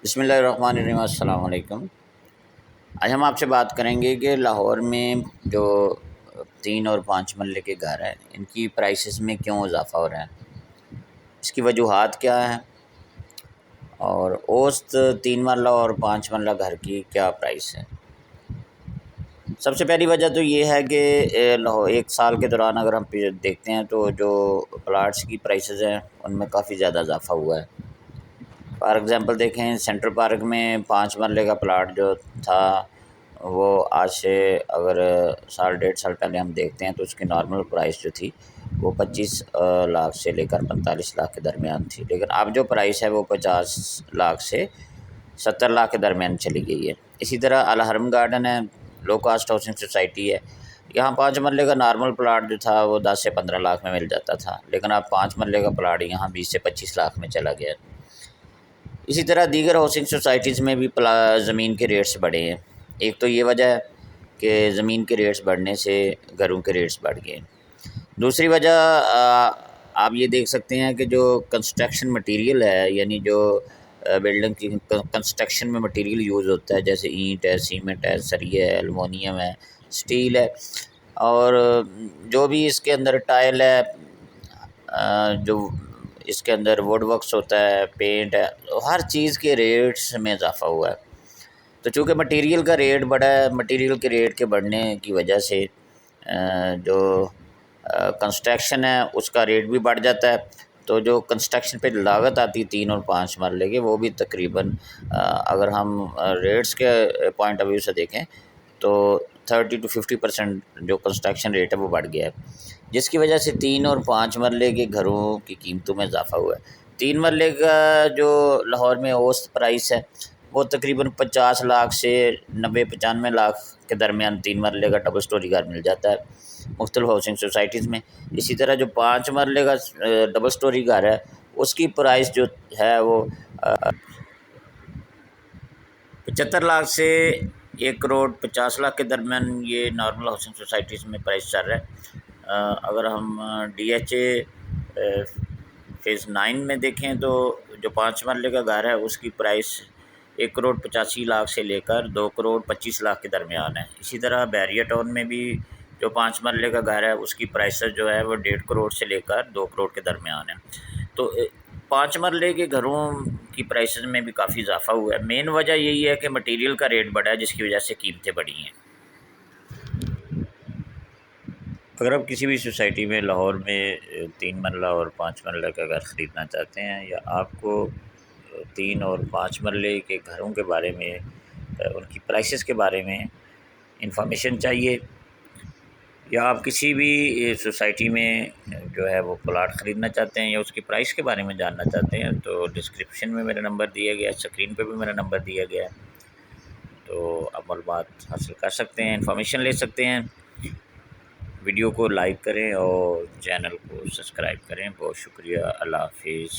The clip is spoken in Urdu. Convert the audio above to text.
بسم اللہ الرحمن الرحیم۔ السلام علیکم۔ آج ہم آپ سے بات کریں گے کہ لاہور میں جو 3 اور 5 مرلے کے گھر ہیں ان کی پرائسز میں کیوں اضافہ ہو رہا ہے، اس کی وجوہات کیا ہیں، اور اوسط 3 مرلہ اور 5 مرلہ گھر کی کیا پرائس ہے۔ سب سے پہلی وجہ تو یہ ہے کہ ایک سال کے دوران اگر ہم دیکھتے ہیں تو جو پلاٹس کی پرائسز ہیں ان میں کافی زیادہ اضافہ ہوا ہے۔ فار ایگزامپل دیکھیں، سینٹرل پارک میں 5 مرلے کا پلاٹ جو تھا وہ آج سے اگر سال 1.5 سال پہلے ہم دیکھتے ہیں تو اس کی نارمل پرائس جو تھی وہ 25 لاکھ سے لے کر 45 لاکھ کے درمیان تھی، لیکن اب جو پرائس ہے وہ 50 لاکھ سے 70 لاکھ کے درمیان چلی گئی ہے۔ اسی طرح الحرم گارڈن ہے، لو کاسٹ ہاؤسنگ سوسائٹی ہے، یہاں 5 مرلے کا نارمل پلاٹ جو تھا وہ 10 سے 15 لاکھ میں مل جاتا تھا، لیکن اب 5 مرلے کا پلاٹ یہاں 20 سے 25 لاکھ میں چلا گیا ہے۔ اسی طرح دیگر ہاؤسنگ سوسائٹیز میں بھی زمین کے ریٹس بڑھے ہیں۔ ایک تو یہ وجہ ہے کہ زمین کے ریٹس بڑھنے سے گھروں کے ریٹس بڑھ گئے ہیں۔ دوسری وجہ آپ یہ دیکھ سکتے ہیں کہ جو کنسٹرکشن مٹیریل ہے، یعنی جو بلڈنگ کی کنسٹرکشن میں مٹیریل یوز ہوتا ہے، جیسے اینٹ ہے، سیمنٹ ہے، سریے ہے، ایلومینیم ہے، سٹیل ہے، اور جو بھی اس کے اندر ٹائل ہے، جو اس کے اندر ووڈ ورکس ہوتا ہے، پینٹ ہے، ہر چیز کے ریٹس میں اضافہ ہوا ہے۔ تو چونکہ مٹیریل کا ریٹ بڑھا ہے، مٹیریل کے ریٹ کے بڑھنے کی وجہ سے جو کنسٹرکشن ہے اس کا ریٹ بھی بڑھ جاتا ہے، تو جو کنسٹرکشن پہ لاگت آتی 3 اور 5 مرلے کی وہ بھی تقریباً اگر ہم ریٹس کے پوائنٹ آف ویو سے دیکھیں تو 30 to 50% جو کنسٹرکشن ریٹ ہے وہ بڑھ گیا ہے، جس کی وجہ سے 3 اور 5 مرلے کے گھروں کی قیمتوں میں اضافہ ہوا ہے۔ 3 مرلے کا جو لاہور میں اوسط پرائس ہے وہ تقریباً 50 لاکھ سے 90-95 لاکھ کے درمیان 3 مرلے کا ڈبل سٹوری گھر مل جاتا ہے مختلف ہاؤسنگ سوسائٹیز میں۔ اسی طرح جو 5 مرلے کا ڈبل سٹوری گھر ہے اس کی پرائس جو ہے وہ 75 لاکھ سے 1 کروڑ 50 لاکھ کے درمیان یہ نارمل ہاؤسنگ سوسائٹیز میں پرائس چل رہا ہے۔ اگر ہم DHA فیز 9 میں دیکھیں تو جو 5 مرلے کا گھر ہے اس کی پرائس 1 کروڑ 85 لاکھ سے لے کر 2 کروڑ 25 لاکھ کے درمیان ہے۔ اسی طرح بیریا ٹاؤن میں بھی جو 5 مرلے کا گھر ہے اس کی پرائسز جو ہے وہ 1.5 کروڑ سے لے کر 2 کروڑ کے درمیان ہے۔ تو 5 مرلے کے گھروں کی پرائسز میں بھی کافی اضافہ ہوا ہے۔ مین وجہ یہی ہے کہ مٹیریل کا ریٹ بڑھا ہے، جس کی وجہ سے قیمتیں بڑھی ہیں۔ اگر آپ کسی بھی سوسائٹی میں لاہور میں 3 مرلہ اور 5 مرلہ کا گھر خریدنا چاہتے ہیں، یا آپ کو 3 اور 5 مرلے کے گھروں کے بارے میں ان کی پرائسز کے بارے میں انفارمیشن چاہیے، یا آپ کسی بھی سوسائٹی میں جو ہے وہ پلاٹ خریدنا چاہتے ہیں یا اس کی پرائس کے بارے میں جاننا چاہتے ہیں، تو ڈسکرپشن میں میرا نمبر دیا گیا ہے، اسکرین پہ بھی میرا نمبر دیا گیا ہے، تو آپ معلومات حاصل کر سکتے ہیں، انفارمیشن لے سکتے ہیں۔ ویڈیو کو لائک کریں اور چینل کو سبسکرائب کریں۔ بہت شکریہ، اللہ حافظ۔